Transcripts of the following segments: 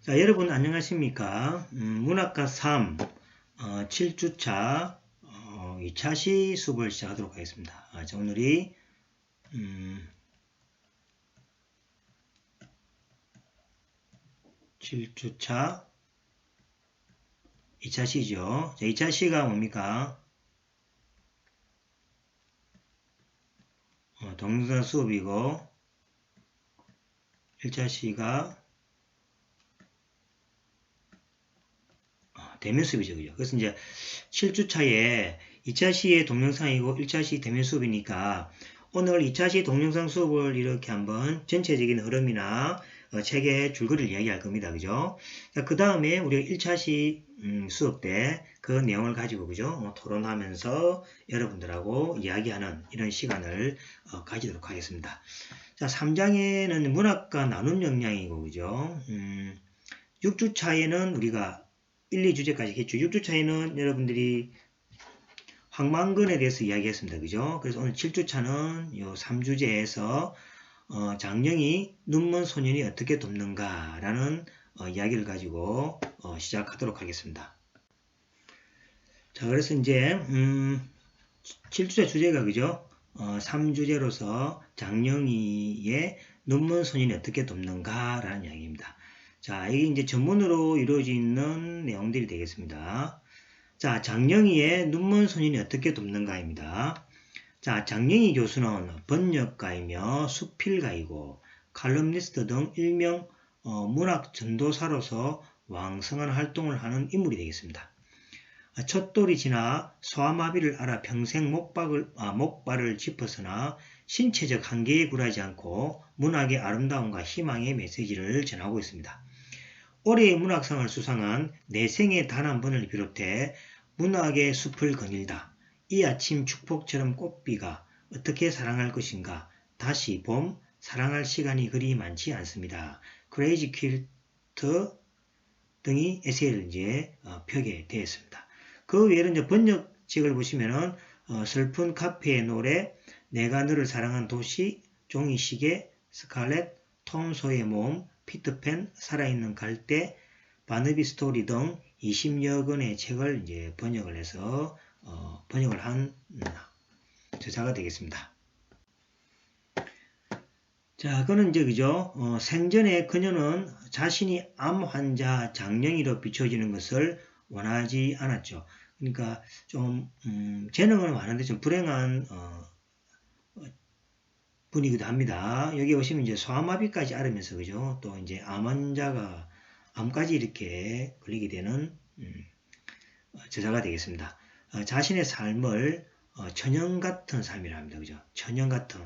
자, 여러분 안녕하십니까? 문학과 3, 7주차 2차 시 수업을 시작하도록 하겠습니다. 자, 오늘이 7주차 2차 시죠. 자, 2차 시가 뭡니까? 동영상 수업이고 1차 시가 대면 수업이죠. 그죠? 그래서 이제 7주차에 2차 시의 동영상이고 1차 시 대면 수업이니까 오늘 2차 시 동영상 수업을 이렇게 한번 전체적인 흐름이나 책의 줄거리를 이야기할 겁니다. 그죠? 그 다음에 우리가 1차 시 수업 때 그 내용을 가지고 그죠? 토론하면서 여러분들하고 이야기하는 이런 시간을 가지도록 하겠습니다. 자, 3장에는 문학과 나눔 역량이고 그죠? 6주차에는 우리가 1, 2주제까지 했죠. 6주차에는 여러분들이 황망근에 대해서 이야기했습니다. 그죠? 그래서 오늘 7주차는 요 3주제에서 장령이 눈먼 소년이 어떻게 돕는가라는 이야기를 가지고 시작하도록 하겠습니다. 자, 그래서 이제 7주차 주제가 그죠? 3주제로서 장령이의 눈먼 소년이 어떻게 돕는가라는 이야기입니다. 자, 이게 이제 전문으로 이루어지는 내용들이 되겠습니다. 자, 장령이의 눈먼 소년이 어떻게 돕는가입니다. 자, 장령이 교수는 번역가이며 수필가이고 칼럼니스트 등 일명 문학 전도사로서 왕성한 활동을 하는 인물이 되겠습니다. 첫 돌이 지나 소아마비를 알아 평생 목발을 짚었으나 신체적 한계에 굴하지 않고 문학의 아름다움과 희망의 메시지를 전하고 있습니다. 올해의 문학상을 수상한 내 생에 단 한 번을 비롯해 문학의 숲을 거닐다. 이 아침 축복처럼 꽃비가 어떻게 사랑할 것인가. 다시 봄. 사랑할 시간이 그리 많지 않습니다. 크레이지 퀼트 등이 에세이를 이제 펴게 되었습니다. 그 외에는 이제 번역책을 보시면은 슬픈 카페의 노래, 내가 너를 사랑한 도시, 종이시계, 스칼렛, 톰 소의 몸, 피터팬, 살아있는 갈대, 바너비 스토리 등 20여 권의 책을 이제 번역을 해서 번역을 한 저자가 되겠습니다. 자, 그는 이제 그죠? 생전에 그녀는 자신이 암 환자 장령이로 비춰지는 것을 원하지 않았죠. 그러니까 좀 재능은 많은데 좀 불행한 분이기도 합니다. 여기 오시면 이제 소아마비까지 앓으면서 그죠? 또 이제 암 환자가 암까지 이렇게 걸리게 되는 저자가 되겠습니다. 자신의 삶을 천연 같은 삶이라 합니다. 그죠? 천연 같은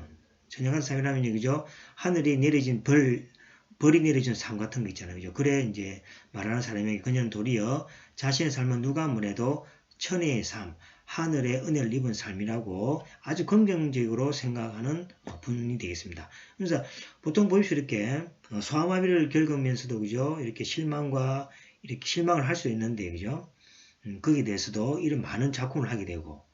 삶이라면 그죠? 하늘이 내려진 벌이 내려진 삶 같은 거 있잖아요. 그죠? 그래 이제 말하는 사람에게 그녀는 도리어 자신의 삶은 누가 뭐래도 천혜의 삶, 하늘의 은혜를 입은 삶이라고 아주 긍정적으로 생각하는 분이 되겠습니다. 그래서 보통 보십시오. 이렇게 소아마비를 겪으면서도 그죠? 이렇게 실망을 할 수 있는데 그죠? 거기에 대해서도 이런 많은 작품을 하게 되고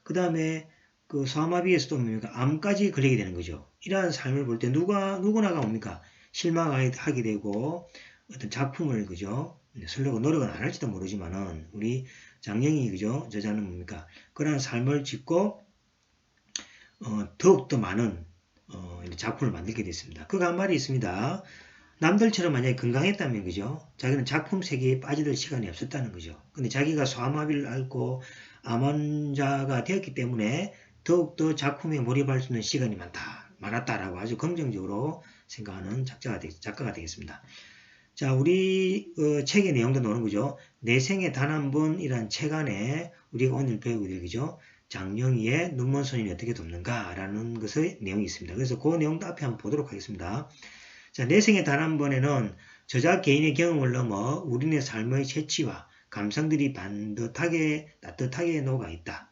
그 다음에 그 소아마비에서도 뭡니까? 암까지 걸리게 되는 거죠. 이러한 삶을 볼 때 누구나가 뭡니까? 실망하게 되고 어떤 작품을 그죠? 쓰려고 노력은 안 할지도 모르지만은 우리 장영희 그죠? 저자는 뭡니까? 그러한 삶을 짓고 더욱더 많은 작품을 만들게 됐습니다. 그가 한 말이 있습니다. 남들처럼 만약에 건강했다면 그죠? 자기는 작품 세계에 빠지들 시간이 없었다는 거죠. 근데 자기가 소아마비를 앓고 암 환자가 되었기 때문에 더욱더 작품에 몰입할 수 있는 시간이 많았다라고 아주 긍정적으로 생각하는 작가가 되겠습니다. 자, 우리 책의 내용도 나오는 거죠. 내 생에 단 한 번이란 책 안에 우리가 오늘 배우게 될 거죠. 장영희의 눈먼 소년이 어떻게 돕는가라는 것의 내용이 있습니다. 그래서 그 내용도 앞에 한번 보도록 하겠습니다. 자, 내 생에 단 한 번에는 저자 개인의 경험을 넘어 우리네 삶의 재치와 감성들이 따뜻하게 녹아 있다.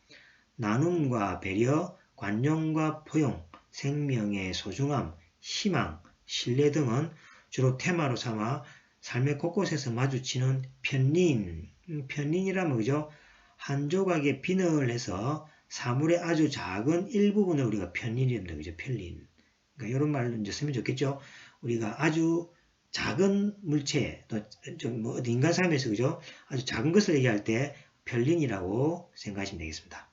나눔과 배려, 관용과 포용, 생명의 소중함, 희망, 신뢰 등은 주로 테마로 삼아 삶의 곳곳에서 마주치는 편린이라면 그죠? 한 조각의 비늘을 해서 사물의 아주 작은 일부분을 우리가 편린이랍니다. 그죠? 편린. 그러니까 이런 말을 이제 쓰면 좋겠죠? 우리가 아주 작은 물체, 또 좀 뭐 인간 삶에서 그죠? 아주 작은 것을 얘기할 때 편린이라고 생각하시면 되겠습니다.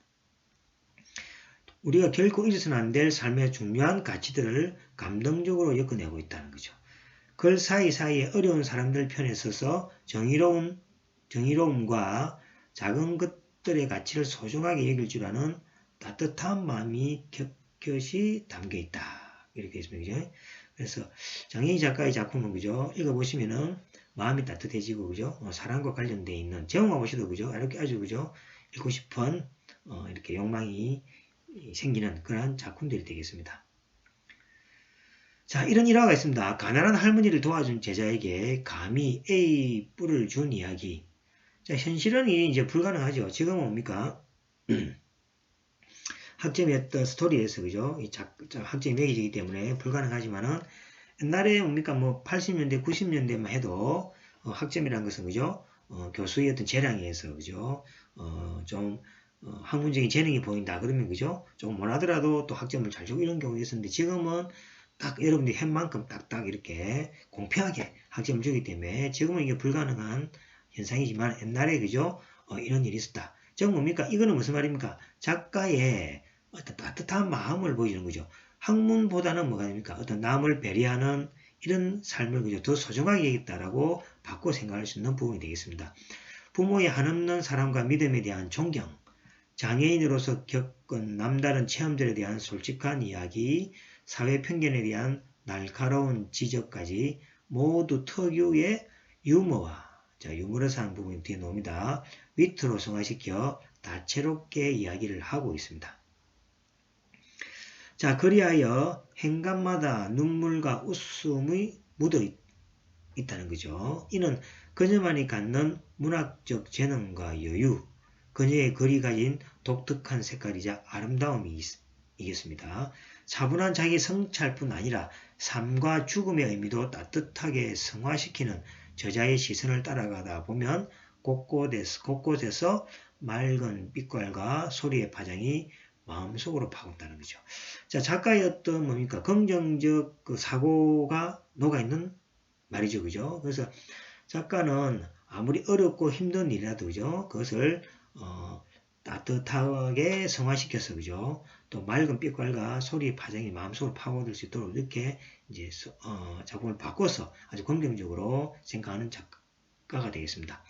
우리가 결코 잊어서는 안 될 삶의 중요한 가치들을 감동적으로 엮어내고 있다는 거죠. 글 사이사이에 어려운 사람들 편에 서서 정의로움과 작은 것들의 가치를 소중하게 여길 줄 아는 따뜻한 마음이 겹겹이 담겨 있다. 이렇게 있습니다. 그죠? 그래서 장혜인 작가의 작품은 그죠? 읽어보시면은 마음이 따뜻해지고 그죠? 사랑과 관련되어 있는 제목만 보셔도 그죠? 이렇게 아주 그죠? 읽고 싶은 이렇게 욕망이 생기는 그러한 작품들이 되겠습니다. 자, 이런 일화가 있습니다. 가난한 할머니를 도와준 제자에게 감히 A 뿔을 준 이야기. 자, 현실은 이제 불가능하죠. 지금은 뭡니까? 학점이 어떤 스토리에서, 그죠? 학점이 매겨지기 때문에 불가능하지만은, 옛날에 뭡니까? 뭐, 80년대, 90년대만 해도, 학점이라는 것은, 그죠? 교수의 어떤 재량에 의해서, 그죠? 학문적인 재능이 보인다. 그러면, 그죠? 조금 못하더라도 또 학점을 잘 주고 이런 경우가 있었는데, 지금은 딱 여러분들이 한 만큼 딱딱 이렇게 공평하게 학점을 주기 때문에, 지금은 이게 불가능한 현상이지만, 옛날에, 그죠? 이런 일이 있었다. 즉 뭡니까? 이거는 무슨 말입니까? 작가의 어떤 따뜻한 마음을 보여주는 거죠. 학문보다는 뭐가 됩니까? 어떤 남을 배려하는 이런 삶을 그죠? 더 소중하게 여기겠다라고 바꿔 생각할 수 있는 부분이 되겠습니다. 부모의 한없는 사랑과 믿음에 대한 존경, 장애인으로서 겪은 남다른 체험들에 대한 솔직한 이야기, 사회 편견에 대한 날카로운 지적까지 모두 특유의 유머와 유머러스한 부분이 뒤에 나옵니다. 위트로 승화시켜 다채롭게 이야기를 하고 있습니다. 자, 그리하여 행간마다 눈물과 웃음이 묻어 있다는 거죠. 이는 그녀만이 갖는 문학적 재능과 여유, 그녀의 글이 가진 독특한 색깔이자 아름다움이 이겠습니다. 차분한 자기 성찰뿐 아니라 삶과 죽음의 의미도 따뜻하게 승화시키는 저자의 시선을 따라가다 보면 곳곳에서 맑은 빛깔과 소리의 파장이 마음속으로 파고든다는 거죠. 자, 작가의 어떤 뭡니까? 긍정적 그 사고가 녹아있는 말이죠. 그죠? 그래서 작가는 아무리 어렵고 힘든 일이라도 그죠? 그것을 따뜻하게 성화시켜서 그죠? 또 맑은 빛깔과 소리의 파장이 마음속으로 파고들 수 있도록 이렇게 이제 작품을 바꿔서 아주 긍정적으로 생각하는 작가가 되겠습니다.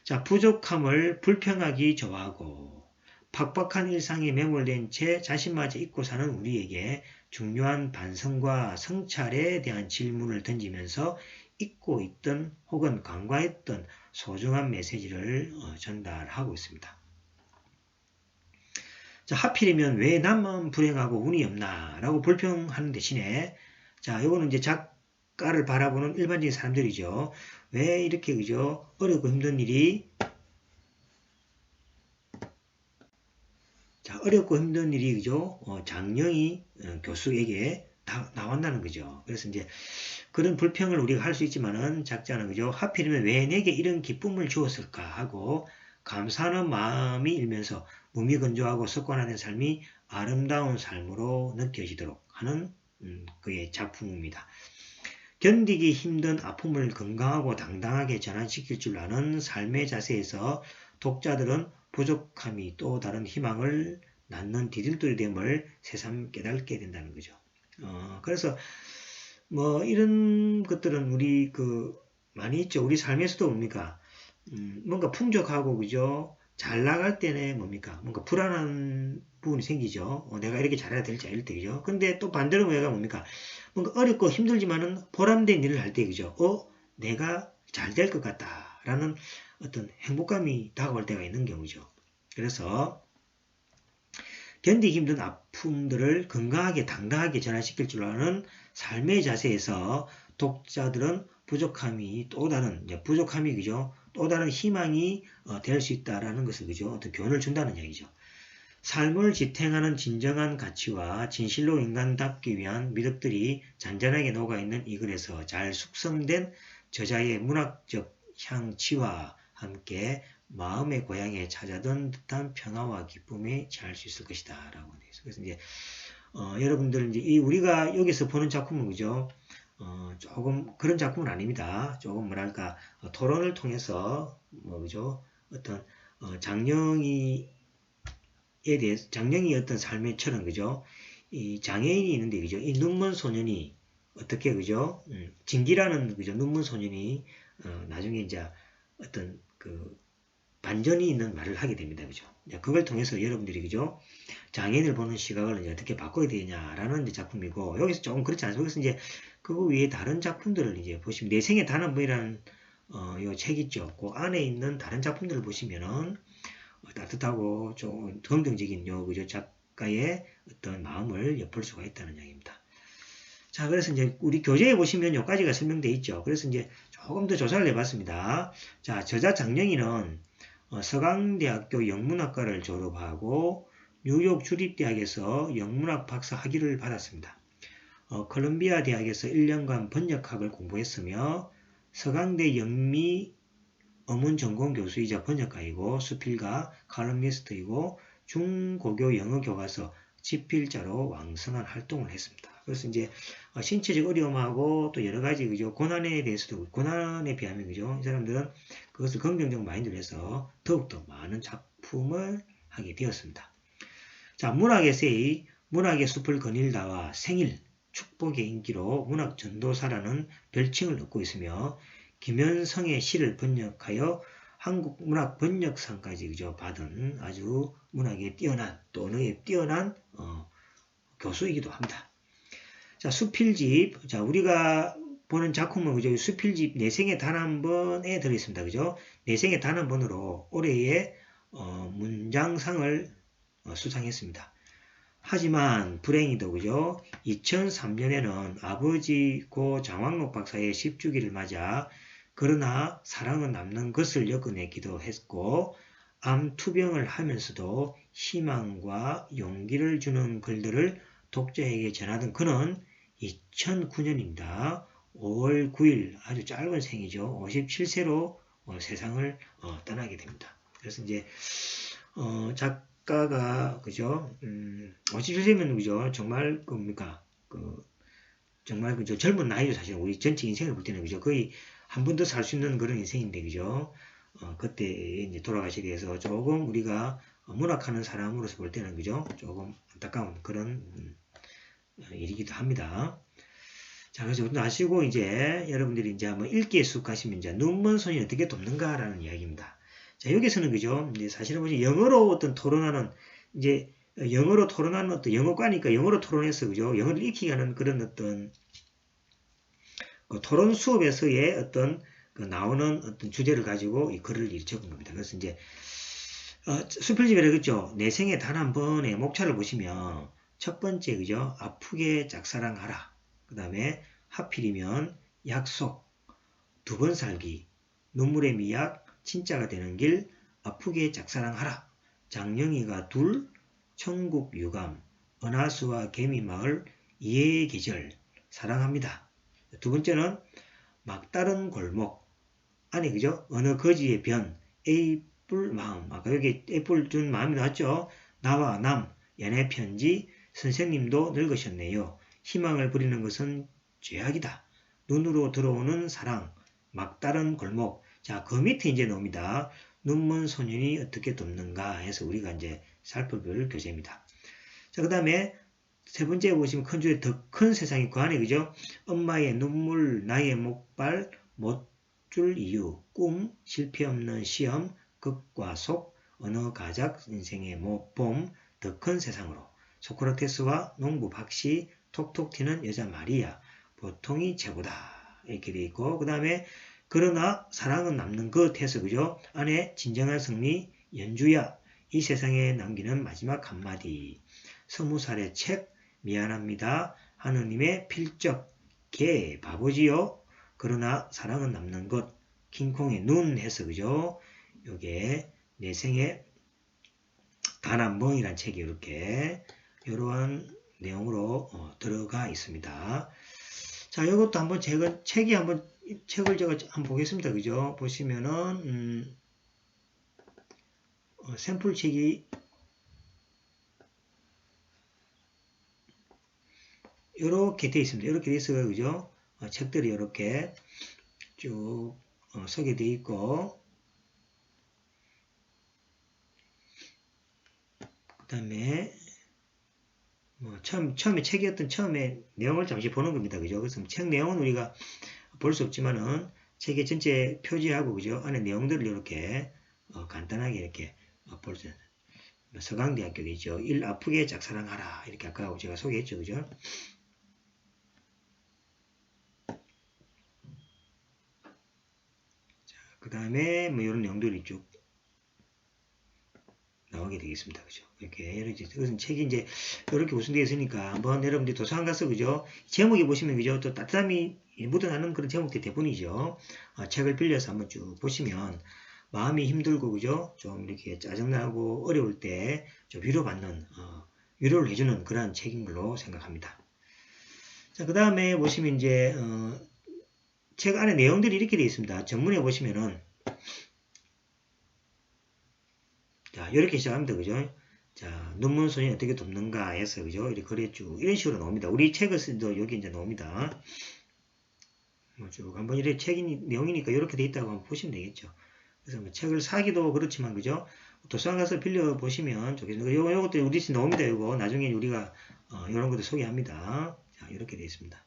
자, 부족함을 불평하기 좋아하고 팍팍한 일상에 매몰된 채 자신마저 잊고 사는 우리에게 중요한 반성과 성찰에 대한 질문을 던지면서 잊고 있던 혹은 간과했던 소중한 메시지를 전달하고 있습니다. 자, 하필이면 왜 나만 불행하고 운이 없나 라고 불평하는 대신에 자, 요거는 이제 작가를 바라보는 일반적인 사람들이죠. 왜 이렇게 그죠? 어렵고 힘든 일이 어렵고 힘든 일이 그죠? 장영희 교수에게 나왔다는 거죠. 그래서 이제 그런 불평을 우리가 할 수 있지만은 작자는 그죠? 하필이면 왜 내게 이런 기쁨을 주었을까 하고 감사하는 마음이 일면서 무미건조하고 습관화된 삶이 아름다운 삶으로 느껴지도록 하는 그의 작품입니다. 견디기 힘든 아픔을 건강하고 당당하게 전환시킬 줄 아는 삶의 자세에서 독자들은 부족함이 또 다른 희망을 낳는 디딤돌이 됨을 새삼 깨닫게 된다는 거죠. 그래서 뭐 이런 것들은 우리 많이 있죠. 우리 삶에서도 뭡니까? 뭔가 풍족하고 그죠? 잘 나갈 때는 뭡니까? 뭔가 불안한 부분이 생기죠. 내가 이렇게 잘해야 될지 이럴 때 그죠? 근데 또 반대로 내가 뭡니까? 뭔가 어렵고 힘들지만은 보람된 일을 할 때 그죠? 내가 잘 될 것 같다라는 어떤 행복감이 다가올 때가 있는 경우죠. 그래서 견디기 힘든 아픔들을 건강하게 당당하게 전환시킬 줄 아는 삶의 자세에서 독자들은 부족함이 그죠? 또 다른 희망이 될 수 있다라는 것을 그죠? 어떤 교훈을 준다는 얘기죠. 삶을 지탱하는 진정한 가치와 진실로 인간답기 위한 미덕들이 잔잔하게 녹아있는 이 글에서 잘 숙성된 저자의 문학적 향치와 함께 마음의 고향에 찾아든 듯한 평화와 기쁨에 취할 수 있을 것이다 라고 되어 있어요. 그래서 이제 여러분들 이제 우리가 여기서 보는 작품은 그죠? 조금 그런 작품은 아닙니다. 조금 뭐랄까 토론을 통해서 그죠? 어떤 장영이에 대해서 장영이 어떤 삶의처럼 그죠? 이 장애인이 있는데 그죠? 이 눈먼 소년이 어떻게 그죠? 진기라는 그죠? 눈먼 소년이 나중에 이제 어떤 그 반전이 있는 말을 하게 됩니다. 그죠? 그걸 통해서 여러분들이 그죠? 장애인을 보는 시각을 이제 어떻게 바꿔야 되냐라는 이제 작품이고 여기서 조금 그렇지 않습니까? 여기서 이제 그거 외에 다른 작품들을 이제 보시면 내 생의 단 한 번이라는 요 책 있죠. 그 안에 있는 다른 작품들을 보시면은 따뜻하고 좀 긍정적인 요 그죠? 작가의 어떤 마음을 엿볼 수가 있다는 이야기입니다. 자, 그래서 이제 우리 교재에 보시면 여기까지가 설명되어 있죠. 그래서 이제 조금 더 조사를 해봤습니다. 자, 저자 장영희는 서강대학교 영문학과를 졸업하고 뉴욕 주립대학에서 영문학 박사 학위를 받았습니다. 콜롬비아 대학에서 1년간 번역학을 공부했으며 서강대 영미 어문 전공 교수이자 번역가이고 수필가, 칼럼니스트이고 중고교 영어 교과서 집필자로 왕성한 활동을 했습니다. 그래서 이제 신체적 어려움하고 또 여러 가지 그죠 고난에 대해서도 고난에 비하면 그죠 이 사람들은 그것을 긍정적 마인드로 해서 더욱더 많은 작품을 하게 되었습니다. 자, 문학 에세이 문학의 숲을 거닐다와 생일 축복의 인기로 문학 전도사라는 별칭을 얻고 있으며 김현성의 시를 번역하여 한국 문학 번역상까지 그죠 받은 아주 문학에 뛰어난 또 언어에 뛰어난 교수이기도 합니다. 자, 수필집. 자, 우리가 보는 작품은 그죠 수필집 내 생에 단 한 번에 들어있습니다. 그죠? 내 생에 단 한 번으로 올해의 문장상을 수상했습니다. 하지만 불행히도 그죠 2003년에는 아버지 고 장왕록 박사의 10주기를 맞아 그러나 사랑은 남는 것을 엮어내기도 했고 암 투병을 하면서도 희망과 용기를 주는 글들을 독자에게 전하던 그는 2009년입니다. 5월 9일 아주 짧은 생이죠. 57세로 세상을 떠나게 됩니다. 그래서 이제 작가가 그죠 57세면 그죠 정말 뭡니까 정말 그죠 젊은 나이죠 사실 우리 전체 인생을 볼 때는 그죠 거의 한 번 더 살 수 있는 그런 인생인데 그죠 그때 이제 돌아가시게 돼서 조금 우리가 문학하는 사람으로서 볼 때는 그죠 조금 안타까운 그런 일이기도 합니다. 자, 그래서 아시고 이제 여러분들이 이제 한번 읽기에 익숙하시면 이제 눈먼 손이 어떻게 돕는가라는 이야기입니다. 자, 여기서는 그죠 이제 사실은 뭐지 영어로 어떤 토론하는 이제 영어로 토론하는 어떤 영어과니까 영어로 토론해서 그죠 영어를 익히게 하는 그런 어떤 그 토론 수업에서의 어떤 그 나오는 어떤 주제를 가지고 이 글을 적은 겁니다. 그래서 이제 수필집이라 그랬죠. 내 생에 단 한 번의 목차를 보시면 첫 번째 그죠 아프게 짝사랑하라. 그 다음에 하필이면 약속, 두 번 살기, 눈물의 미약, 진짜가 되는 길, 아프게 짝사랑하라. 장영희가 둘, 천국 유감, 은하수와 개미마을, 이해의 계절, 사랑합니다. 두 번째는 막다른 골목, 아니 그죠? 어느 거지의 변, A뿔 마음, 아까 여기 A뿔 준 마음이 나왔죠? 나와 남, 연애 편지, 선생님도 늙으셨네요. 희망을 부리는 것은 죄악이다. 눈으로 들어오는 사랑, 막다른 골목. 자, 그 밑에 이제 나옵니다. 눈먼 소년이 어떻게 돕는가 해서 우리가 이제 살펴볼 교재입니다. 자, 그 다음에 세 번째 보시면 큰 주제 더 큰 세상이 그 안에 그죠? 엄마의 눈물, 나의 목발, 못 줄 이유, 꿈, 실패 없는 시험, 극과 속, 언어 가작, 인생의 봄, 더 큰 세상으로. 소크라테스와 농부 박씨, 톡톡 튀는 여자 마리아, 보통이 최고다. 이렇게 돼 있고, 그 다음에 그러나 사랑은 남는 것 해서 그죠? 안에 진정한 승리, 연주야, 이 세상에 남기는 마지막 한마디. 20살의 책, 미안합니다. 하느님의 필적, 개, 바보지요. 그러나 사랑은 남는 것, 킹콩의 눈 해서 그죠? 요게 내 생에 단 한 번이란 책이 이렇게 이러한 내용으로 들어가 있습니다. 자, 이것도 한번 책을 제가 한번 보겠습니다. 그죠? 보시면은 샘플 책이 이렇게 되어 있습니다. 이렇게 되어 있어요. 그죠? 책들이 이렇게 쭉 소개되어 있고, 그 다음에 처음에 책이었던 처음에 내용을 잠시 보는 겁니다. 그죠? 그래서 책 내용은 우리가 볼 수 없지만은 책의 전체 표지하고 그죠? 안에 내용들을 이렇게 간단하게 이렇게 볼 수 있는 서강대학교도 있죠. 일 아프게 짝사랑하라 이렇게 아까 제가 소개했죠. 그죠? 그 다음에 이런 내용들이 쭉 나오게 되겠습니다. 그죠? 이렇게 이것은 책이 이제 이렇게 구성되어 있으니까 한번 여러분들이 도서관 가서 그죠? 제목에 보시면 그죠? 또 따뜻함이 묻어나는 그런 제목들이 대부분이죠. 책을 빌려서 한번 쭉 보시면 마음이 힘들고 그죠? 좀 이렇게 짜증나고 어려울 때 좀 위로받는 위로를 해주는 그런 책인 걸로 생각합니다. 자, 그 다음에 보시면 이제 책 안에 내용들이 이렇게 되어 있습니다. 전문에 보시면은 자, 이렇게 시작합니다. 그죠? 자, 눈먼 소년이 어떻게 돕는가 해서, 그죠? 이렇게 글이 쭉, 이런 식으로 나옵니다. 우리 책을 쓰도 여기 이제 나옵니다. 쭉 한번 이렇게 책이 내용이니까 이렇게 돼 있다고 한번 보시면 되겠죠. 그래서 뭐 책을 사기도 그렇지만, 그죠? 도서관 가서 빌려보시면 좋겠습니다. 요것도 우리 집 나옵니다. 요거. 나중에 우리가, 이런 것도 소개합니다. 자, 이렇게 되어 있습니다.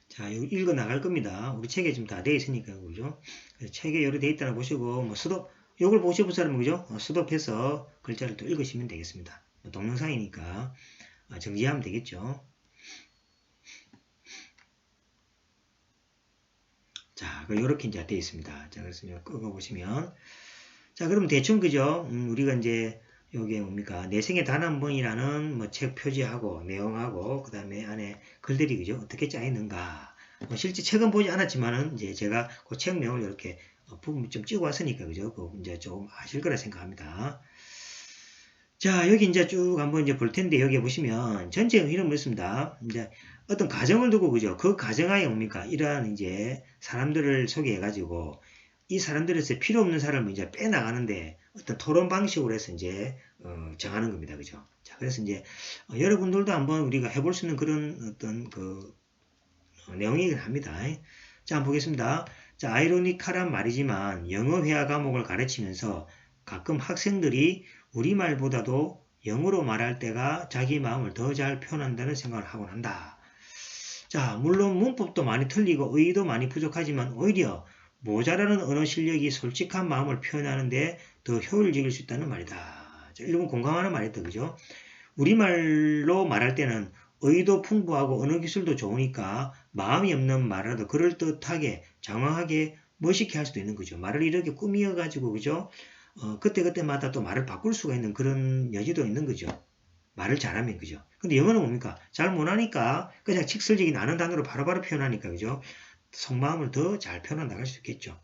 자, 이거 읽어 나갈 겁니다. 우리 책에 지금 다 되어 있으니까, 그죠? 책에 여러 되어 있다는 보시고, 수도, 요걸 보셔볼 사람은, 그죠? 수도해서 글자를 또 읽으시면 되겠습니다. 동영상이니까, 정지하면 되겠죠? 자, 이렇게 이제 되어 있습니다. 자, 그래서 끄어보시면. 자, 그럼 대충, 그죠? 우리가 이제, 요게 뭡니까? 내 생에 단 한 번이라는 책 표지하고, 내용하고, 그 다음에 안에 글들이, 그죠? 어떻게 짜있는가. 실제 책은 보지 않았지만은, 이제 제가 그 책 내용을 이렇게 부분 좀 찍어 왔으니까, 그죠? 그 이제 조금 아실 거라 생각합니다. 자, 여기 이제 쭉 한번 이제 볼 텐데, 여기 보시면 전체 흐름을 있습니다. 이제 어떤 가정을 두고, 그죠? 그 가정하에 뭡니까? 이러한 이제 사람들을 소개해가지고, 이 사람들에서 필요 없는 사람을 이제 빼나가는데, 어떤 토론 방식으로 해서 이제, 정하는 겁니다. 그죠? 자, 그래서 이제, 여러분들도 한번 우리가 해볼 수 있는 그런 어떤 내용이긴 합니다. 자, 한번 보겠습니다. 자, 아이러니컬한 말이지만, 영어 회화 과목을 가르치면서 가끔 학생들이 우리말보다도 영어로 말할 때가 자기 마음을 더 잘 표현한다는 생각을 하곤 한다. 자, 물론 문법도 많이 틀리고 의의도 많이 부족하지만 오히려 모자라는 언어 실력이 솔직한 마음을 표현하는데 더 효율적일 수 있다는 말이다. 자, 일본 공감하는 말이다. 그죠? 우리말로 말할 때는 의도 풍부하고 언어 기술도 좋으니까 마음이 없는 말이라도 그럴듯하게 장황하게 멋있게 할 수도 있는 거죠. 말을 이렇게 꾸미어가지고 그죠? 그때그때마다 또 말을 바꿀 수가 있는 그런 여지도 있는 거죠. 말을 잘하면 그죠. 근데 영어는 뭡니까? 잘 못하니까 그냥 직설적인 아는 단어로 바로바로 표현하니까 그죠. 속마음을 더 잘 표현 나갈 수 있겠죠.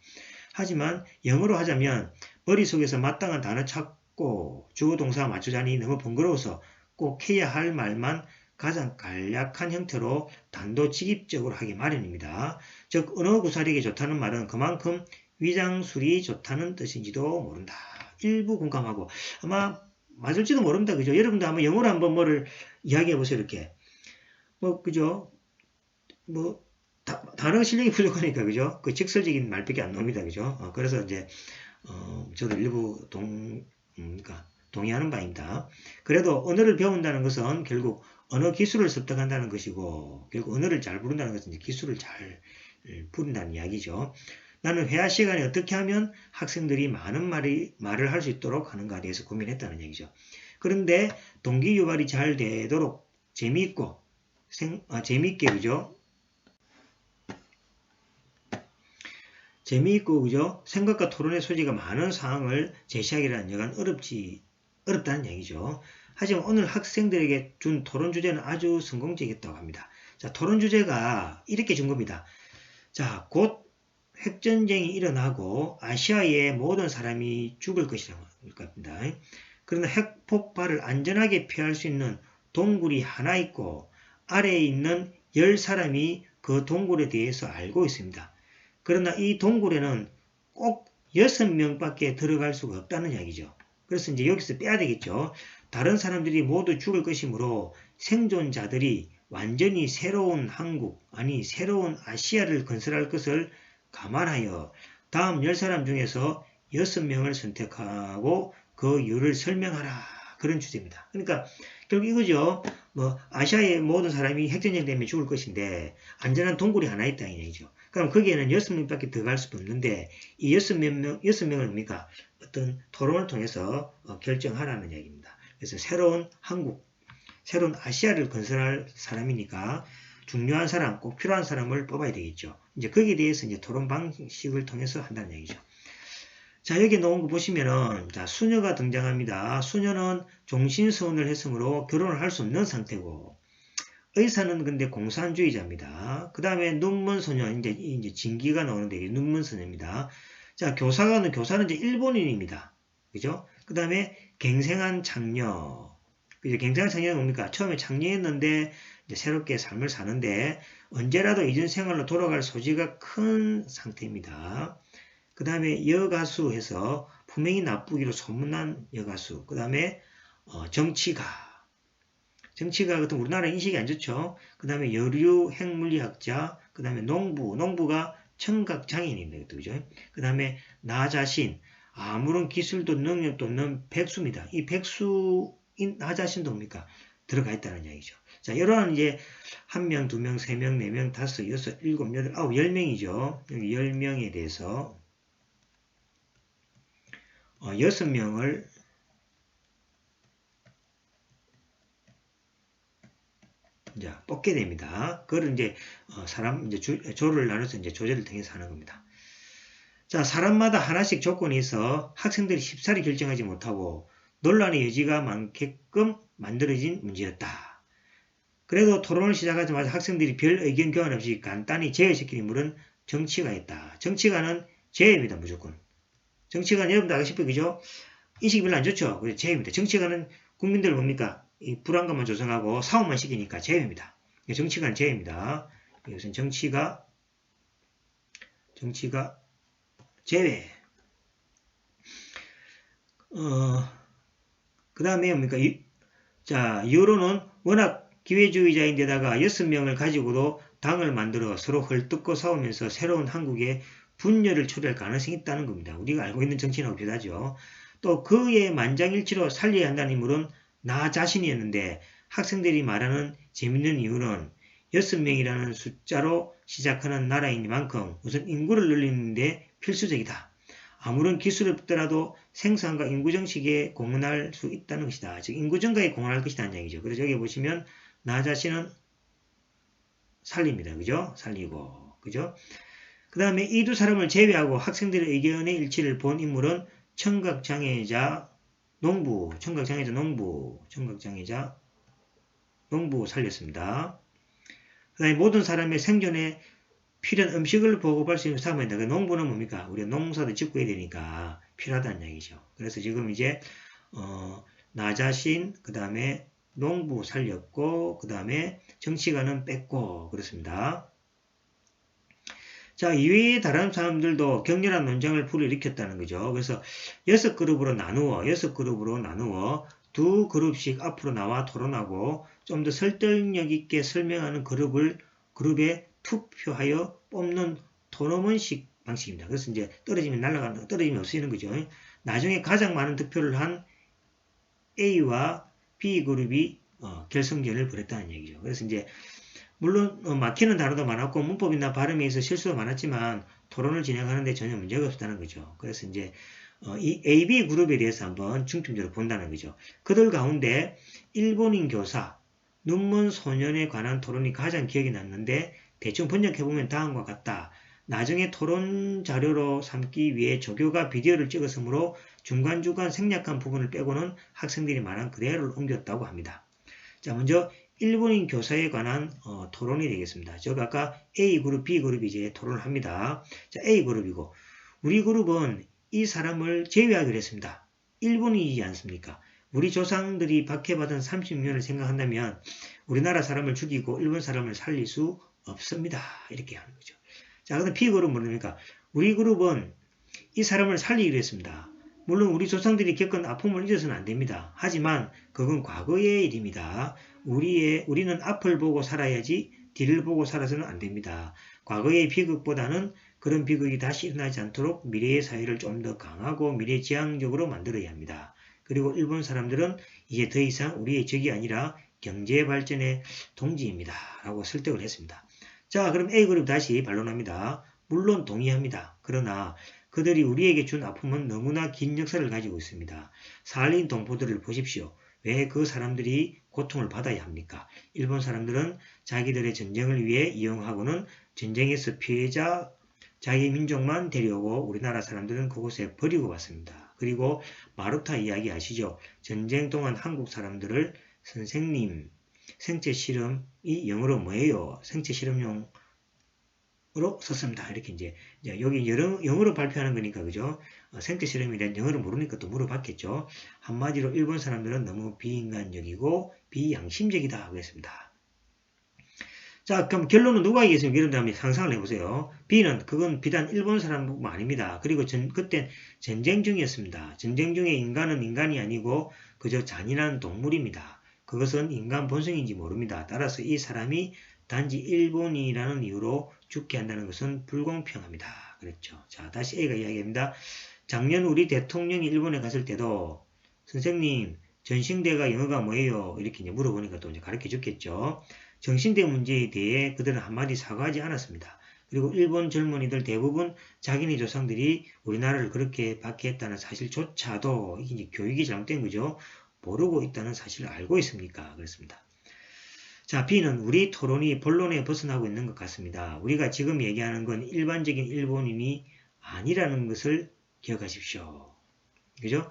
하지만 영어로 하자면 머릿속에서 마땅한 단어 찾고 주어 동사 맞추자니 너무 번거로워서 꼭 해야 할 말만 가장 간략한 형태로 단도직입적으로 하기 마련입니다. 즉 언어 구사력이 좋다는 말은 그만큼 위장술이 좋다는 뜻인지도 모른다. 일부 공감하고 아마 맞을지도 모릅니다. 그죠? 여러분도 한번 영어로 한번 뭐를 이야기해 보세요. 이렇게 그죠? 단어 실력이 부족하니까 그죠? 그 직설적인 말밖에 안 나옵니다. 그죠? 그래서 이제 저도 일부 그러니까 동의하는 바입니다. 그래도 언어를 배운다는 것은 결국 언어 기술을 습득한다는 것이고 결국 언어를 잘 부른다는 것은 이제 기술을 잘 부른다는 이야기죠. 나는 회화 시간에 어떻게 하면 학생들이 많은 말을 할 수 있도록 하는가에 대해서 고민했다는 얘기죠. 그런데 동기 유발이 잘 되도록 재미있고 재미있게 그죠? 재미있고 그죠? 생각과 토론의 소지가 많은 상황을 제시하기란 여간 어렵다는 얘기죠. 하지만 오늘 학생들에게 준 토론 주제는 아주 성공적이었다고 합니다. 자, 토론 주제가 이렇게 준 겁니다. 자, 곧 핵전쟁이 일어나고 아시아의 모든 사람이 죽을 것이라고 합니다. 그러나 핵폭발을 안전하게 피할 수 있는 동굴이 하나 있고 아래에 있는 10사람이 그 동굴에 대해서 알고 있습니다. 그러나 이 동굴에는 꼭 6명밖에 들어갈 수가 없다는 이야기죠. 그래서 이제 여기서 빼야 되겠죠. 다른 사람들이 모두 죽을 것이므로 생존자들이 완전히 새로운 한국, 아니 새로운 아시아를 건설할 것을 감안하여 다음 10사람 중에서 6명을 선택하고 그 이유를 설명하라. 그런 주제입니다. 그러니까 결국 이거죠. 뭐 아시아의 모든 사람이 핵전쟁 때문에 죽을 것인데 안전한 동굴이 하나 있다 이 얘기죠. 그럼 거기에는 6명밖에 들어갈 수도 없는데 이 6명을 뭡니까? 어떤 토론을 통해서 결정하라는 얘기입니다. 그래서 새로운 한국, 새로운 아시아를 건설할 사람이니까 중요한 사람, 꼭 필요한 사람을 뽑아야 되겠죠. 이제 거기에 대해서 이제 토론 방식을 통해서 한다는 얘기죠. 자, 여기 나온 거 보시면은, 자, 수녀가 등장합니다. 수녀는 종신서원을 했으므로 결혼을 할 수 없는 상태고, 의사는 근데 공산주의자입니다. 그 다음에 눈먼소녀, 이제 진기가 나오는데, 눈먼소녀입니다. 자, 교사는 이제 일본인입니다. 그죠? 그 다음에 갱생한 창녀. 그죠? 갱생한 창녀는 뭡니까? 처음에 창녀였는데, 이제 새롭게 삶을 사는데, 언제라도 이전 생활로 돌아갈 소지가 큰 상태입니다. 그 다음에 여가수 해서 품행이 나쁘기로 소문난 여가수. 그 다음에 정치가 같은 우리나라 인식이 안 좋죠. 그 다음에 여류 핵물리학자. 그 다음에 농부가 청각장애인입니다. 그죠? 그 다음에 나 자신 아무런 기술도 능력도 없는 백수입니다. 이 백수인 나 자신도 뭡니까? 들어가 있다는 이야기죠. 자, 이러한 이제 1명, 2명, 3명, 4명, 5, 6, 7, 8, 9, 10명이죠. 여기 10명에 대해서 6명을 이제 뽑게 됩니다. 그걸 이제 조를 나눠서 이제 조제를 통해서 하는 겁니다. 자, 사람마다 하나씩 조건이 있어 학생들이 쉽사리 결정하지 못하고 논란의 여지가 많게끔 만들어진 문제였다. 그래도 토론을 시작하자마자 학생들이 별 의견 교환 없이 간단히 제외시킨 인물은 정치가였다. 정치가는 제외입니다. 무조건. 정치가는 여러분도 아시다시피 그죠? 인식이 별로 안 좋죠. 그래서 제외입니다. 정치가는 국민들 뭡니까? 이 불안감만 조성하고 사업만 시키니까 제외입니다. 정치가는 제외입니다. 이것은 정치가 제외. 그 다음에 뭡니까? 이후로는 워낙 기회주의자인데다가 6명을 가지고도 당을 만들어 서로 헐뜯고 싸우면서 새로운 한국의 분열을 초래할 가능성이 있다는 겁니다. 우리가 알고 있는 정치인하고 비슷하죠. 또 그의 만장일치로 살려야 한다는 인물은 나 자신이었는데 학생들이 말하는 재밌는 이유는 6명이라는 숫자로 시작하는 나라이니만큼 우선 인구를 늘리는데 필수적이다. 아무런 기술이 없더라도 생산과 인구 정책에 공헌할 수 있다는 것이다. 즉 인구 증가에 공헌할 것이라는 얘기죠. 그래서 여기 보시면 나 자신은 살립니다. 그죠? 살리고 그죠? 그 다음에 이 두 사람을 제외하고 학생들의 의견의 일치를 본 인물은 청각장애자 농부 살렸습니다. 그 다음에 모든 사람의 생존에 필요한 음식을 보급할 수 있는 사람입니다. 그 농부는 뭡니까? 우리가 농사도 짓고 해야 되니까 필요하다는 얘기죠. 그래서 지금 이제 나 자신, 그 다음에 농부 살렸고, 그 다음에 정치가는 뺐고 그렇습니다. 자, 이외에 다른 사람들도 격렬한 논쟁을 불러일으켰다는 거죠. 그래서 6그룹으로 나누어 두 그룹씩 앞으로 나와 토론하고 좀 더 설득력 있게 설명하는 그룹에 투표하여 뽑는 토너먼식 방식입니다. 그래서 이제 떨어지면 없어지는 거죠. 나중에 가장 많은 득표를 한 A와 B 그룹이 결승전을 벌였다는 얘기죠. 그래서 이제 물론 막히는 단어도 많았고 문법이나 발음에 있어 실수도 많았지만 토론을 진행하는데 전혀 문제가 없다는 거죠. 그래서 이제 이 AB 그룹에 대해서 한번 중점적으로 본다는 거죠. 그들 가운데 일본인 교사, 눈먼 소년에 관한 토론이 가장 기억이 났는데 대충 번역해보면 다음과 같다. 나중에 토론 자료로 삼기 위해 조교가 비디오를 찍었으므로 중간중간 생략한 부분을 빼고는 학생들이 말한 그대로를 옮겼다고 합니다. 자, 먼저 일본인 교사에 관한 토론이 되겠습니다. 제가 아까 A그룹, B그룹이 이제 토론을 합니다. 자, A그룹이고 우리 그룹은 이 사람을 제외하기로 했습니다. 일본인이지 않습니까? 우리 조상들이 박해받은 30년을 생각한다면 우리나라 사람을 죽이고 일본 사람을 살릴 수 없습니다. 이렇게 하는 거죠. 자, 그다음 B그룹은 뭡니까? 우리 그룹은 이 사람을 살리기로 했습니다. 물론 우리 조상들이 겪은 아픔을 잊어서는 안 됩니다. 하지만 그건 과거의 일입니다. 우리는 앞을 보고 살아야지 뒤를 보고 살아서는 안 됩니다. 과거의 비극보다는 그런 비극이 다시 일어나지 않도록 미래의 사회를 좀 더 강하고 미래지향적으로 만들어야 합니다. 그리고 일본 사람들은 이제 더 이상 우리의 적이 아니라 경제 발전의 동지입니다. 라고 설득을 했습니다. 자, 그럼 A그룹 다시 반론합니다. 물론 동의합니다. 그러나 그들이 우리에게 준 아픔은 너무나 긴 역사를 가지고 있습니다. 살린 동포들을 보십시오. 왜 그 사람들이 고통을 받아야 합니까? 일본 사람들은 자기들의 전쟁을 위해 이용하고는 전쟁에서 피해자 자기 민족만 데려오고 우리나라 사람들은 그곳에 버리고 갔습니다. 그리고 마루타 이야기 아시죠? 전쟁 동안 한국 사람들을 선생님, 생체 실험이 영어로 뭐예요? 생체 실험용으로 썼습니다. 이렇게 이제 여기 영어로 발표하는 거니까 그죠? 생체 실험에 대한 영어를 모르니까 또 물어봤겠죠. 한마디로 일본 사람들은 너무 비인간적이고 비양심적이다 그랬습니다. 자, 그럼 결론은 누가 이겼습니까? 이런 다음에 상상을 해보세요. B는 그건 비단 일본 사람뿐만 아닙니다. 그리고 그땐 전쟁 중이었습니다. 전쟁 중에 인간은 인간이 아니고 그저 잔인한 동물입니다. 그것은 인간 본성인지 모릅니다. 따라서 이 사람이 단지 일본이라는 이유로 죽게 한다는 것은 불공평합니다. 그랬죠. 자, 다시 A가 이야기합니다. 작년 우리 대통령이 일본에 갔을 때도 선생님 전신대가 영어가 뭐예요? 이렇게 이제 물어보니까 또 이제 가르쳐 줬겠죠. 정신대 문제에 대해 그들은 한마디 사과하지 않았습니다. 그리고 일본 젊은이들 대부분 자기네 조상들이 우리나라를 그렇게 받게 했다는 사실조차도 이게 이제 교육이 잘못된 거죠. 모르고 있다는 사실을 알고 있습니까? 그렇습니다. 자, B는 우리 토론이 본론에 벗어나고 있는 것 같습니다. 우리가 지금 얘기하는 건 일반적인 일본인이 아니라는 것을 기억하십시오. 그죠?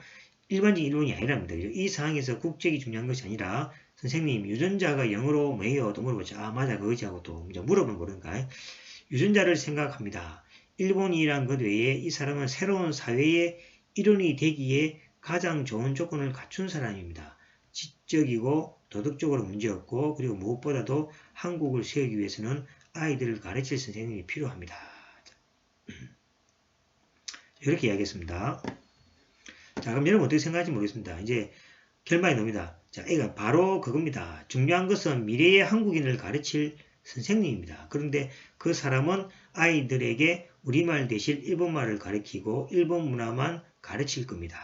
일반적인 일본이 아니랍니다. 그죠? 이 상황에서 국적이 중요한 것이 아니라 선생님 유전자가 영어로 뭐예요? 또 물어보죠. 아 맞아 그거지 하고 또 물어보면 모르니까 유전자를 생각합니다. 일본이란 것 외에 이 사람은 새로운 사회의 일원이 되기에 가장 좋은 조건을 갖춘 사람입니다. 지적이고 도덕적으로 문제없고 그리고 무엇보다도 한국을 세우기 위해서는 아이들을 가르칠 선생님이 필요합니다. 이렇게 이야기했습니다. 자, 그럼 여러분 어떻게 생각할지 모르겠습니다. 이제 결말이 나옵니다. 자, A가 바로 그겁니다. 중요한 것은 미래의 한국인을 가르칠 선생님입니다. 그런데 그 사람은 아이들에게 우리말 대신 일본말을 가르치고 일본 문화만 가르칠 겁니다.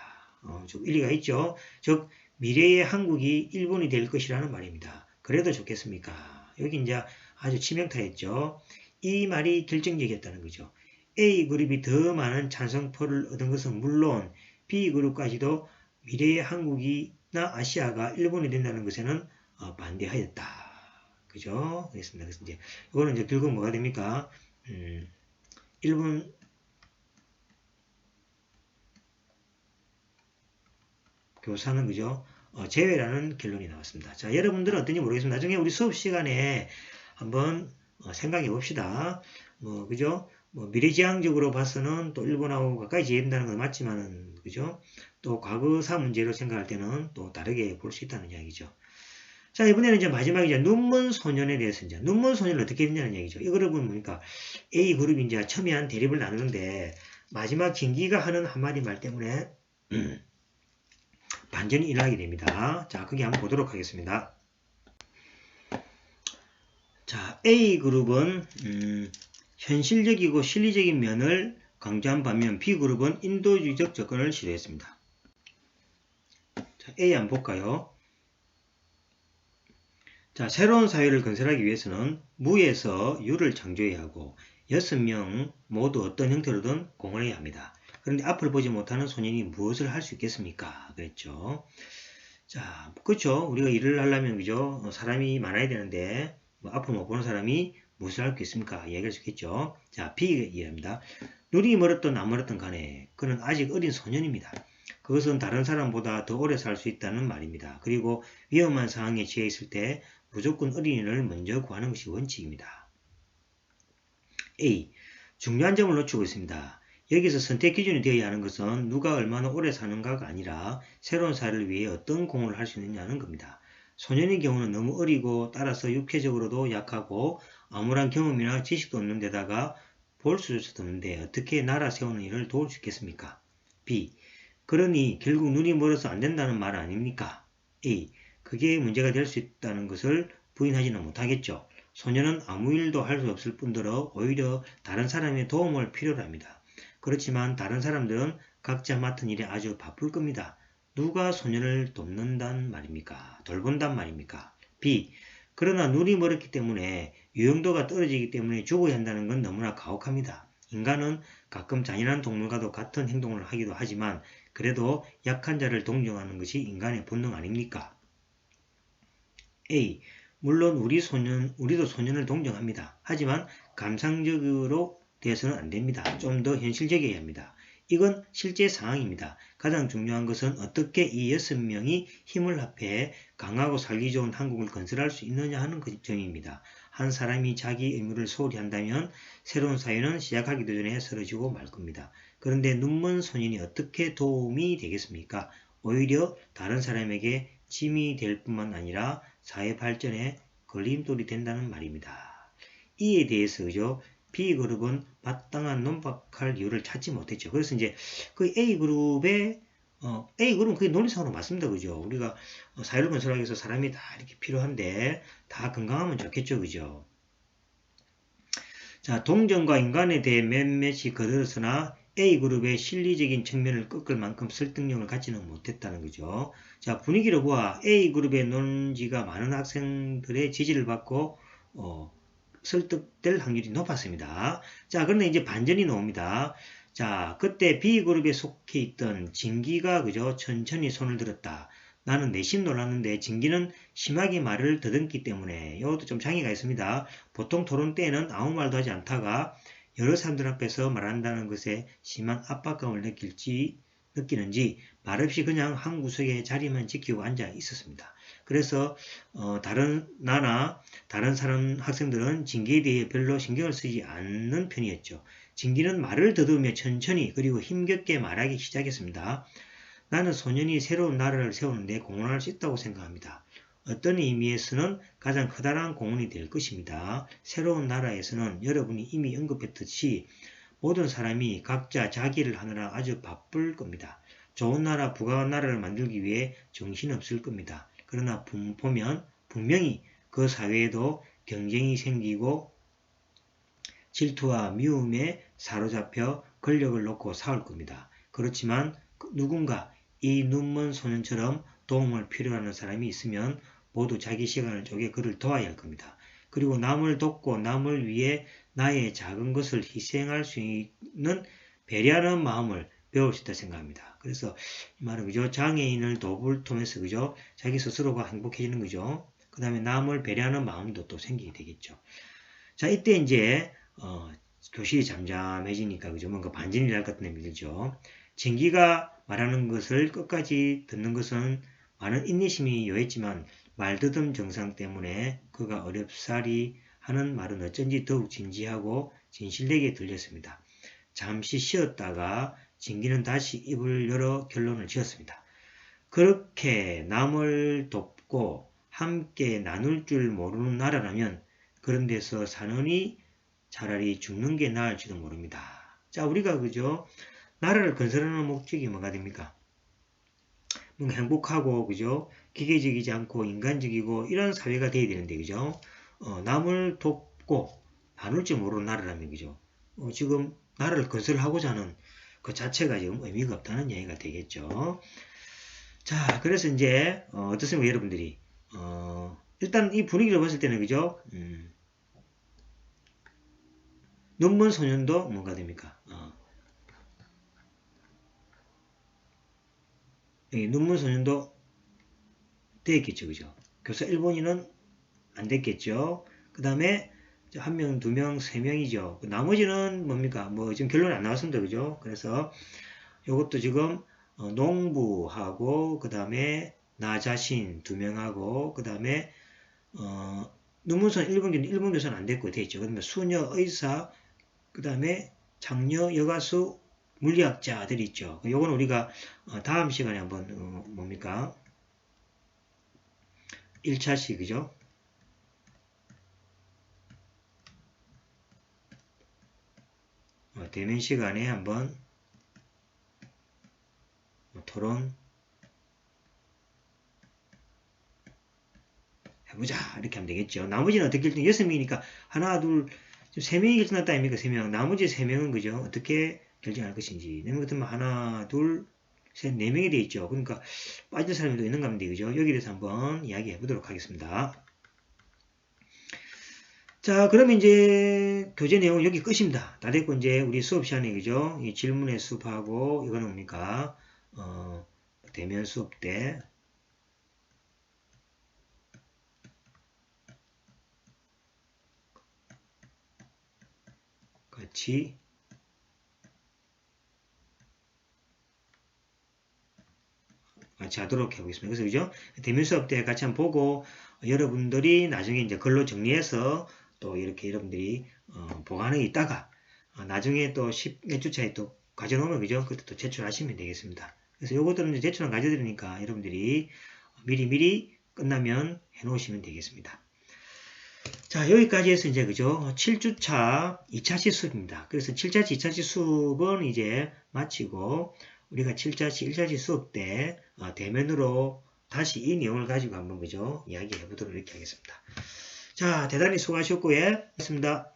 좀 일리가 있죠. 즉 미래의 한국이 일본이 될 것이라는 말입니다. 그래도 좋겠습니까? 여기 이제 아주 치명타였죠. 이 말이 결정적이었다는 거죠. A그룹이 더 많은 찬성표를 얻은 것은 물론 B그룹까지도 미래의 한국이나 아시아가 일본이 된다는 것에는 반대하였다. 그죠? 그랬습니다. 그래서 이제 이거는 이제 결국 뭐가 됩니까? 일본 교사는 그죠? 제외라는 결론이 나왔습니다. 자, 여러분들은 어떤지 모르겠습니다. 나중에 우리 수업 시간에 한번 생각해 봅시다. 그죠? 미래지향적으로 봐서는 또 일본하고 가까이 지낸다는 건 맞지만은, 그죠? 또 과거사 문제로 생각할 때는 또 다르게 볼 수 있다는 이야기죠. 자, 이번에는 이제 마지막에 이제 눈먼 소년에 대해서 이제 눈먼 소년을 어떻게 했냐는 얘기죠. 이 그룹은 뭡니까? A 그룹이 이제 첨예한 대립을 나누는데 마지막 진기가 하는 한마디 말 때문에 반전이 일어나게 됩니다. 자, 거기 한번 보도록 하겠습니다. 자, A 그룹은 현실적이고 실리적인 면을 강조한 반면 B 그룹은 인도주의적 접근을 시도했습니다. 자, A 한번 볼까요? 자, 새로운 사회를 건설하기 위해서는 무에서 유를 창조해야 하고 6명 모두 어떤 형태로든 공헌해야 합니다. 그런데 앞을 보지 못하는 소년이 무엇을 할 수 있겠습니까? 그랬죠. 자, 그렇죠. 우리가 일을 하려면 그죠? 사람이 많아야 되는데 앞을 못 보는 사람이 무엇을 할 수 있겠습니까? 이야기할 수 있겠죠. 자, B 이해합니다. 눈이 멀었든 안 멀었든 간에 그는 아직 어린 소년입니다. 그것은 다른 사람보다 더 오래 살 수 있다는 말입니다. 그리고 위험한 상황에 처해 있을 때 무조건 어린이를 먼저 구하는 것이 원칙입니다. A. 중요한 점을 놓치고 있습니다. 여기서 선택 기준이 되어야 하는 것은 누가 얼마나 오래 사는가가 아니라 새로운 사회를 위해 어떤 공헌을 할 수 있느냐는 겁니다. 소년의 경우는 너무 어리고 따라서 육체적으로도 약하고 아무런 경험이나 지식도 없는 데다가 볼 수조차도 없는데 어떻게 나라 세우는 일을 도울 수 있겠습니까? B. 그러니 결국 눈이 멀어서 안 된다는 말 아닙니까? A. 그게 문제가 될 수 있다는 것을 부인하지는 못하겠죠. 소년은 아무 일도 할 수 없을 뿐더러 오히려 다른 사람의 도움을 필요로 합니다. 그렇지만 다른 사람들은 각자 맡은 일에 아주 바쁠 겁니다. 누가 소년을 돕는단 말입니까? 돌본단 말입니까? B. 그러나 눈이 멀었기 때문에 유용도가 떨어지기 때문에 죽어야 한다는 건 너무나 가혹합니다. 인간은 가끔 잔인한 동물과도 같은 행동을 하기도 하지만 그래도 약한 자를 동정하는 것이 인간의 본능 아닙니까? A. 물론 우리도 소년을 동정합니다. 하지만 감상적으로 돼서는 안 됩니다. 좀 더 현실적이어야 합니다. 이건 실제 상황입니다. 가장 중요한 것은 어떻게 이 6명이 힘을 합해 강하고 살기 좋은 한국을 건설할 수 있느냐 하는 점입니다. 한 사람이 자기 의무를 소홀히 한다면 새로운 사회는 시작하기도 전에 쓰러지고 말 겁니다. 그런데 눈먼 소년이 어떻게 도움이 되겠습니까? 오히려 다른 사람에게 짐이 될 뿐만 아니라 사회 발전에 걸림돌이 된다는 말입니다. 이에 대해서 그죠? B그룹은 마땅한 논박할 이유를 찾지 못했죠. 그래서 이제 그 A그룹은 그게 논리상으로 맞습니다. 그죠? 우리가 사회를 건설하기 위해서 사람이 다 이렇게 필요한데 다 건강하면 좋겠죠. 그죠? 자, 동정과 인간에 대해 몇몇이 거들었으나 A그룹의 실리적인 측면을 꺾을 만큼 설득력을 갖지는 못했다는 거죠. 자, 분위기를 보아 A그룹의 논지가 많은 학생들의 지지를 받고 설득될 확률이 높았습니다. 자, 그런데 이제 반전이 나옵니다. 자, 그때 B그룹에 속해 있던 진기가 그죠? 천천히 손을 들었다. 나는 내심 놀랐는데 진기는 심하게 말을 더듬기 때문에 이것도 좀 장애가 있습니다. 보통 토론 때에는 아무 말도 하지 않다가 여러 사람들 앞에서 말한다는 것에 심한 압박감을 느끼는지 말없이 그냥 한 구석에 자리만 지키고 앉아 있었습니다. 그래서 다른 학생들은 진기에 대해 별로 신경을 쓰지 않는 편이었죠. 진기는 말을 더듬으며 천천히 그리고 힘겹게 말하기 시작했습니다. 나는 소년이 새로운 나라를 세우는데 공헌할 수 있다고 생각합니다. 어떤 의미에서는 가장 커다란 공헌이 될 것입니다. 새로운 나라에서는 여러분이 이미 언급했듯이 모든 사람이 각자 자기를 하느라 아주 바쁠 겁니다. 좋은 나라, 부강한 나라를 만들기 위해 정신없을 겁니다. 그러나 보면 분명히 그 사회에도 경쟁이 생기고 질투와 미움에 사로잡혀 권력을 놓고 싸울 겁니다. 그렇지만 누군가 이 눈먼 소년처럼 도움을 필요로 하는 사람이 있으면 모두 자기 시간을 쪼개 그를 도와야 할 겁니다. 그리고 남을 돕고 남을 위해 나의 작은 것을 희생할 수 있는 배려하는 마음을 배울 수 있다 생각합니다. 그래서 이 말은 그죠? 장애인을 돕을 통해서 그죠? 자기 스스로가 행복해지는 거죠. 그 다음에 남을 배려하는 마음도 또 생기게 되겠죠. 자, 이때 이제 교실이 잠잠해지니까 그죠? 뭔가 반전이 날 것 같은 느낌이 들죠. 진기가 말하는 것을 끝까지 듣는 것은 많은 인내심이 요했지만 말더듬 정상 때문에 그가 어렵사리 하는 말은 어쩐지 더욱 진지하고 진실되게 들렸습니다. 잠시 쉬었다가 진기는 다시 입을 열어 결론을 지었습니다. 그렇게 남을 돕고 함께 나눌 줄 모르는 나라라면 그런 데서 사느니 차라리 죽는 게 나을지도 모릅니다. 자, 우리가 그죠? 나라를 건설하는 목적이 뭐가 됩니까? 뭔가 행복하고 그죠? 기계적이지 않고 인간적이고 이런 사회가 돼야 되는데 그죠? 남을 돕고 나눌 줄 모르는 나라라면 그죠? 지금 나라를 건설하고자 하는 그 자체가 지금 의미가 없다는 얘기가 되겠죠. 자, 그래서 이제 어떻습니까, 여러분들이? 일단 이 분위기를 봤을 때는 그죠? 눈먼 소년도 뭐가 됩니까? 여기 눈먼 소년도 되겠죠, 그죠? 교사 1번이는 안 됐겠죠. 그 다음에 한 명, 두 명, 세 명이죠. 나머지는 뭡니까? 뭐 지금 결론이 안 나왔습니다, 그죠? 그래서 이것도 지금 농부하고 그 다음에 나 자신 두 명하고 그 다음에 눈문선 1번 교사는 안 됐고 되겠죠. 그러면 수녀, 의사, 그 다음에 장녀, 여가수, 물리학자들이 있죠. 요거는 우리가 다음 시간에 한번 뭡니까? 1차시, 그죠? 대면 시간에 한번 토론 해보자. 이렇게 하면 되겠죠. 나머지는 어떻게 결정? 6명이니까 하나, 둘, 3명이 결정났다 아닙니까? 3명. 나머지 3명은 그죠? 어떻게 결정할 것인지. 내면 같으면 하나, 둘, 셋, 4명이 되어 있죠. 그러니까 빠질 사람이 또 있는가 본데, 그죠? 여기에 대해서 한번 이야기해 보도록 하겠습니다. 자, 그러면 이제 교재 내용은 여기 끝입니다. 다 됐고, 이제 우리 수업 시간에, 그죠? 이 질문의 수업하고, 이거는 뭡니까? 대면 수업 때, 같이 하도록 해보겠습니다. 그래서 그죠? 대면 수업 때 같이 한번 보고 여러분들이 나중에 이제 글로 정리해서 또 이렇게 여러분들이 보관해 있다가 나중에 또 10몇 주 차에 또 가져놓으면 그죠? 그때 또 제출하시면 되겠습니다. 그래서 요것들은 이제 제출은 가져드리니까 여러분들이 미리 끝나면 해놓으시면 되겠습니다. 자, 여기까지 해서 이제 그죠? 7주차 2차시 수업입니다. 그래서 7차시 2차시 수업은 이제 마치고 우리가 7차시 1차시 수업 때 대면으로 다시 이 내용을 가지고 한번 그죠? 이야기해 보도록 이렇게 하겠습니다. 자, 대단히 수고하셨고요. 했습니다.